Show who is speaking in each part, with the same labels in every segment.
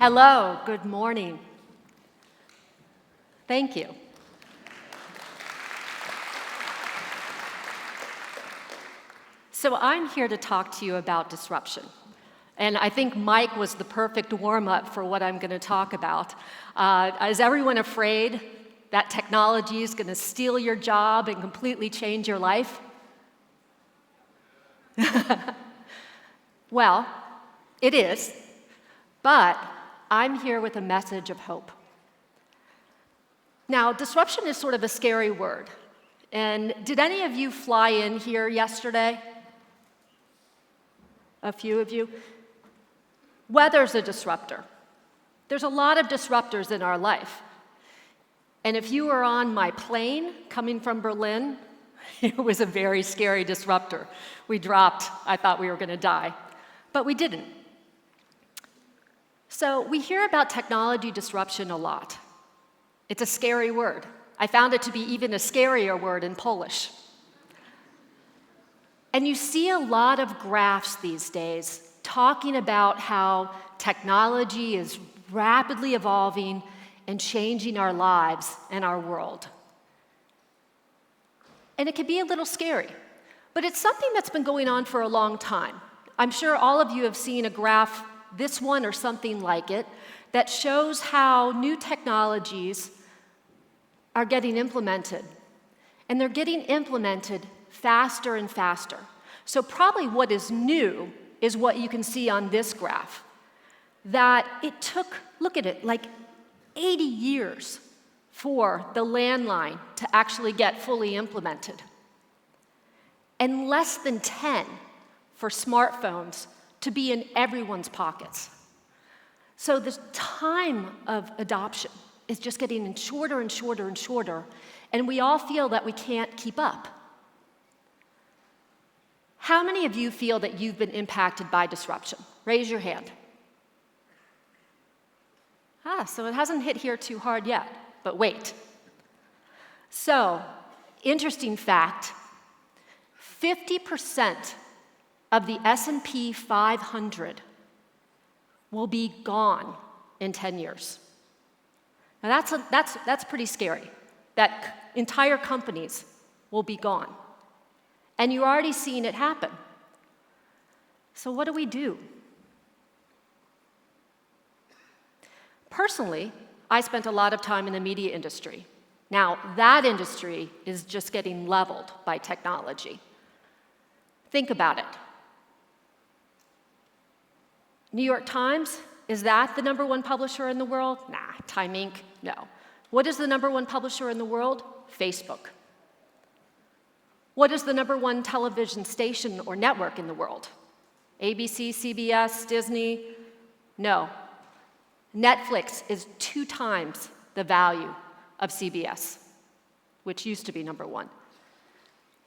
Speaker 1: Hello, good morning. Thank you. So I'm here to talk to you about disruption. And I think Mike was the perfect warm-up for what I'm going to talk about. Is everyone afraid that technology is going to steal your job and completely change your life? Well, it is, but I'm here with a message of hope. Now, disruption is sort of a scary word. And did any of you fly in here yesterday? A few of you? Weather's a disruptor. There's a lot of disruptors in our life. And if you were on my plane coming from Berlin, it was a very scary disruptor. We dropped. I thought we were going to die. But we didn't. So we hear about technology disruption a lot. It's a scary word. I found it to be even a scarier word in Polish. And you see a lot of graphs these days talking about how technology is rapidly evolving and changing our lives and our world. And it can be a little scary, but it's something that's been going on for a long time. I'm sure all of you have seen a graph, this one or something like it, that shows how new technologies are getting implemented. And they're getting implemented faster and faster. So probably what is new is what you can see on this graph. That it took, look at it, like 80 years for the landline to actually get fully implemented. And less than 10 for smartphones to be in everyone's pockets. So the time of adoption is just getting shorter and shorter and shorter, and we all feel that we can't keep up. How many of you feel that you've been impacted by disruption? Raise your hand. So it hasn't hit here too hard yet, but wait. So, interesting fact, 50% of the S&P 500 will be gone in 10 years. Now that's pretty scary, that entire companies will be gone. And you're already seeing it happen. So what do we do? Personally, I spent a lot of time in the media industry. Now, that industry is just getting leveled by technology. Think about it. New York Times, is that the #1 publisher in the world? Nah. Time Inc., no. What is the #1 publisher in the world? Facebook. What is the #1 television station or network in the world? ABC, CBS, Disney? No. Netflix is 2 times the value of CBS, which used to be #1.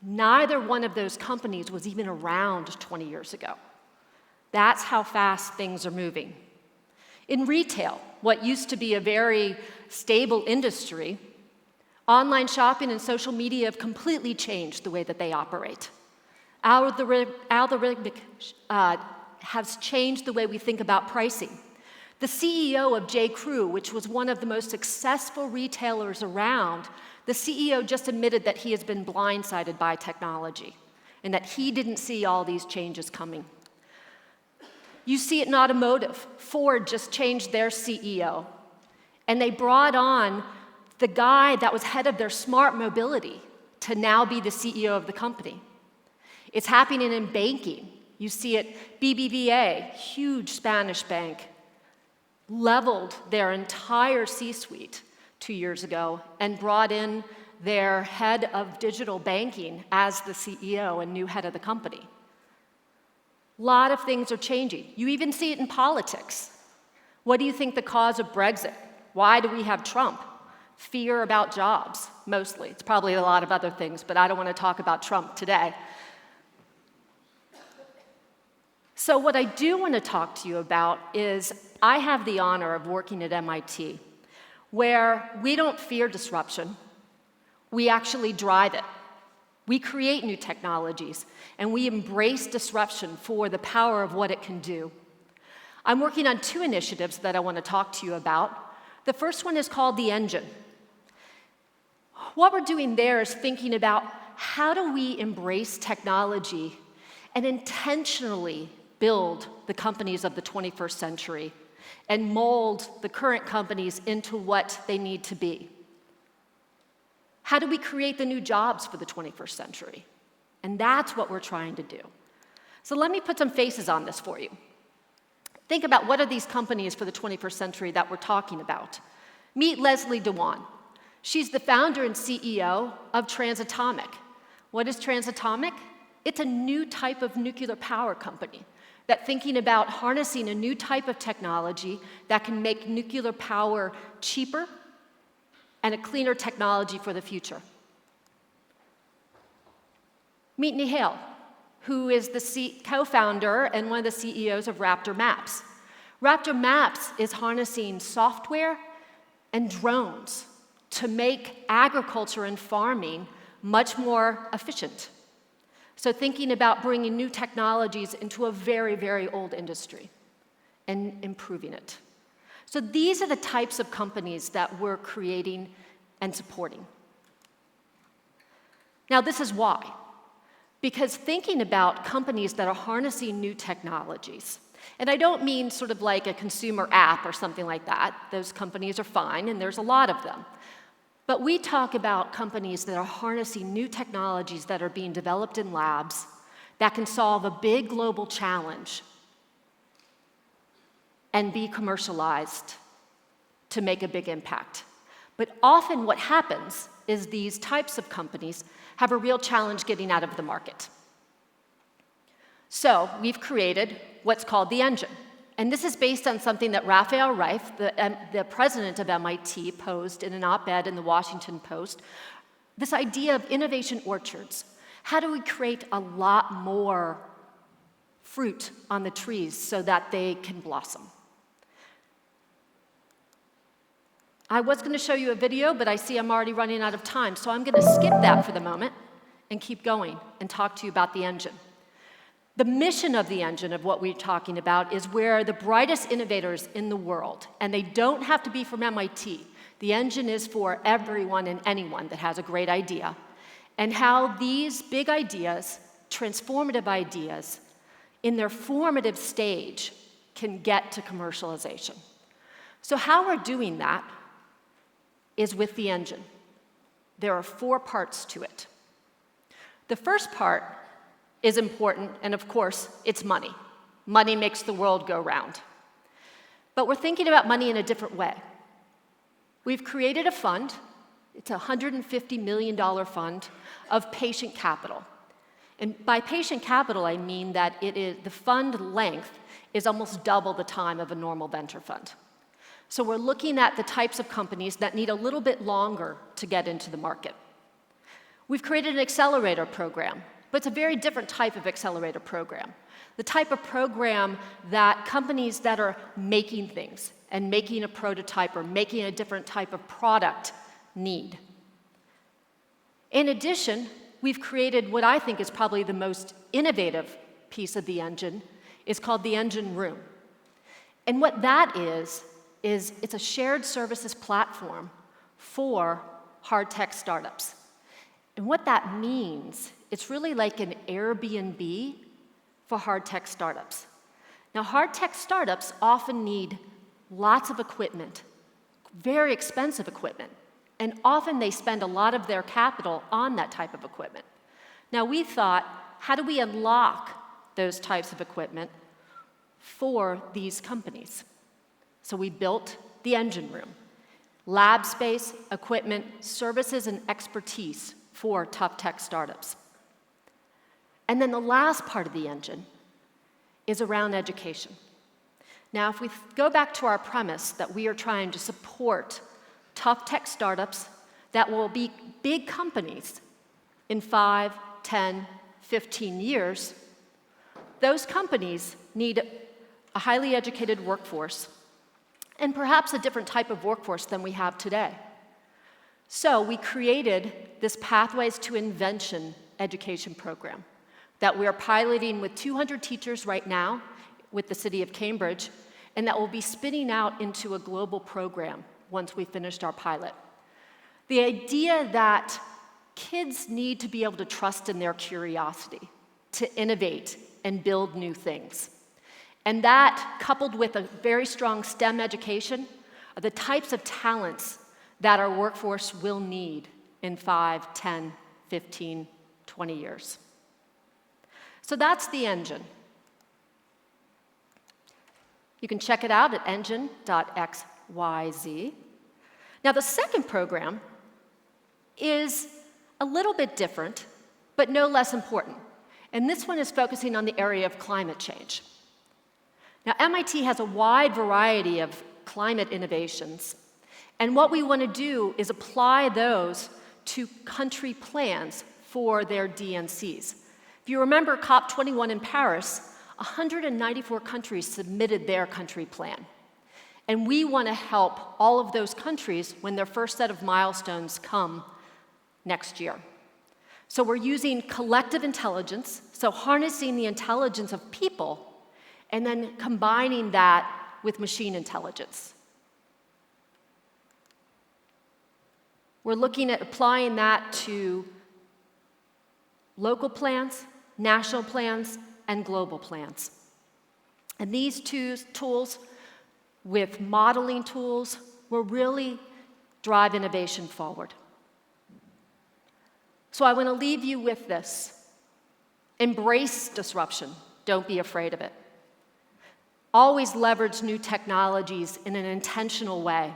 Speaker 1: Neither one of those companies was even around 20 years ago. That's how fast things are moving. In retail, what used to be a very stable industry, online shopping and social media have completely changed the way that they operate. Algorithmic has changed the way we think about pricing. The CEO of J.Crew, which was one of the most successful retailers around, the CEO just admitted that he has been blindsided by technology and that he didn't see all these changes coming. You see it in automotive. Ford just changed their CEO, and they brought on the guy that was head of their smart mobility to now be the CEO of the company. It's happening in banking. You see it, BBVA, huge Spanish bank, leveled their entire C-suite 2 years ago and brought in their head of digital banking as the CEO and new head of the company. A lot of things are changing. You even see it in politics. What do you think the cause of Brexit? Why do we have Trump? Fear about jobs, mostly. It's probably a lot of other things, but I don't want to talk about Trump today. So what I do want to talk to you about is I have the honor of working at MIT, where we don't fear disruption. We actually drive it. We create new technologies, and we embrace disruption for the power of what it can do. I'm working on 2 initiatives that I want to talk to you about. The first one is called the Engine. What we're doing there is thinking about how do we embrace technology and intentionally build the companies of the 21st century and mold the current companies into what they need to be. How do we create the new jobs for the 21st century? And that's what we're trying to do. So let me put some faces on this for you. Think about what are these companies for the 21st century that we're talking about. Meet Leslie Dewan. She's the founder and CEO of Transatomic. What is Transatomic? It's a new type of nuclear power company that's thinking about harnessing a new type of technology that can make nuclear power cheaper and a cleaner technology for the future. Meet Nihal, who is the co-founder and one of the CEOs of Raptor Maps. Raptor Maps is harnessing software and drones to make agriculture and farming much more efficient. So thinking about bringing new technologies into a very, very old industry and improving it. So these are the types of companies that we're creating and supporting. Now this is why. Because thinking about companies that are harnessing new technologies, and I don't mean sort of like a consumer app or something like that. Those companies are fine, and there's a lot of them. But we talk about companies that are harnessing new technologies that are being developed in labs that can solve a big global challenge and be commercialized to make a big impact. But often what happens is these types of companies have a real challenge getting out of the market. So we've created what's called the Engine. And this is based on something that Raphael Reif, the president of MIT, posed in an op-ed in the Washington Post, this idea of innovation orchards. How do we create a lot more fruit on the trees so that they can blossom? I was going to show you a video, but I see I'm already running out of time, so I'm going to skip that for the moment and keep going and talk to you about the Engine. The mission of the Engine, of what we're talking about, is where the brightest innovators in the world, and they don't have to be from MIT. The Engine is for everyone and anyone that has a great idea, and how these big ideas, transformative ideas, in their formative stage, can get to commercialization. So how we're doing that is with the Engine. There are 4 parts to it. The first part is important, and of course, it's money. Money makes the world go round. But we're thinking about money in a different way. We've created a fund. It's a $150 million fund of patient capital. And by patient capital, I mean that the fund length is almost double the time of a normal venture fund. So we're looking at the types of companies that need a little bit longer to get into the market. We've created an accelerator program, but it's a very different type of accelerator program. The type of program that companies that are making things and making a prototype or making a different type of product need. In addition, we've created what I think is probably the most innovative piece of the Engine. It's called the Engine Room. And what that is it's a shared services platform for hard tech startups. And what that means, it's really like an Airbnb for hard tech startups. Now, hard tech startups often need lots of equipment, very expensive equipment, and often they spend a lot of their capital on that type of equipment. Now, we thought, how do we unlock those types of equipment for these companies? So we built the Engine Room, lab space, equipment, services, and expertise for tough tech startups. And then the last part of the Engine is around education. Now, if we go back to our premise that we are trying to support tough tech startups that will be big companies in 5, 10, 15 years, those companies need a highly educated workforce and perhaps a different type of workforce than we have today. So we created this Pathways to Invention education program that we are piloting with 200 teachers right now with the city of Cambridge, and that will be spinning out into a global program once we've finished our pilot. The idea that kids need to be able to trust in their curiosity, to innovate and build new things. And that, coupled with a very strong STEM education, are the types of talents that our workforce will need in 5, 10, 15, 20 years. So that's the engine. You can check it out at engine.xyz. Now, the second program is a little bit different, but no less important. And this one is focusing on the area of climate change. Now, MIT has a wide variety of climate innovations, and what we want to do is apply those to country plans for their DNCs. If you remember COP21 in Paris, 194 countries submitted their country plan. And we want to help all of those countries when their first set of milestones come next year. So we're using collective intelligence, so harnessing the intelligence of people, and then combining that with machine intelligence. We're looking at applying that to local plans, national plans, and global plans. And these two tools, with modeling tools, will really drive innovation forward. So I want to leave you with this. Embrace disruption. Don't be afraid of it. Always leverage new technologies in an intentional way.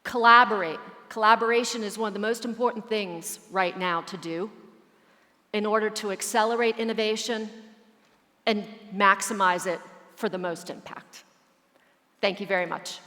Speaker 1: Collaborate. Collaboration is one of the most important things right now to do in order to accelerate innovation and maximize it for the most impact. Thank you very much.